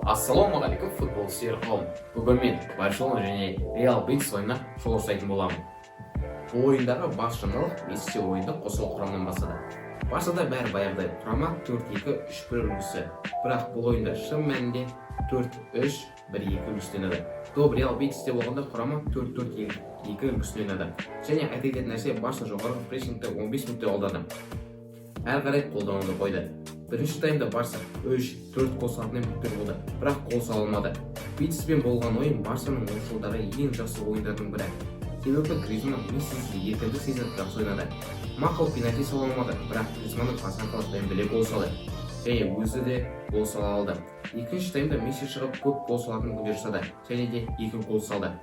Ассалаумағалейкум футбол сүйер қауым. Бүгін мен Барселона және Реал Бетис ойынына шолу жасайтын боламын. Бұл ойындағы бас жаңалық Месси ойынды қосылу құрамынан бастады. Барсада бәрі баяғыдай, құрама 4-2-3-1 үлгісі. Бірақ бұл ойында шын мәнінде 4-3-1-2 үлгісінен еді. Топ Реал Бетисте болғанда құрама 4-4-2 үлгісінен еді. Және айта кететін нәрсе, Барса жоғарғы прессингті 15 минутта алдады. Әрі қарай қолдануды қойды. Бірінші таймда Барса 3-4 гол салатынын бүктер болды, бірақ гол сала алмады. Бетиспен болған ойын Барсаның осы жылдары ең жақсы ойындардың бірі. Себебі Гризманн Мессиді екінші сезон жақсы ойнады. Мақұл пенальти сала алмады, бірақ Гризманның пасынқалық Дембеле гол салды. Және өзі де гол сала алды. Екінші таймда Месси шығып көп гол салатын күндер жасады, және де 2 гол салды.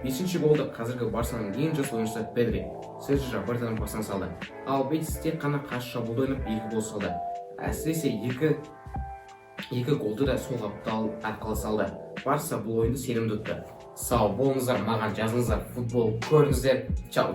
Бесінші голды қазіргі Барсаның ең жас ойыншысы Педри, Серджи Робертоның пасына салды. Ал Бетис тек қана қарсы шабуылда ойнап 2 гол салды. Әсіресе екі голды да сол қаптал арқылы салды. Барса бұл ойынды сенімді өтті. Сау болыңыздар, маған жазыңыздар, футбол көріңіздер. Чау.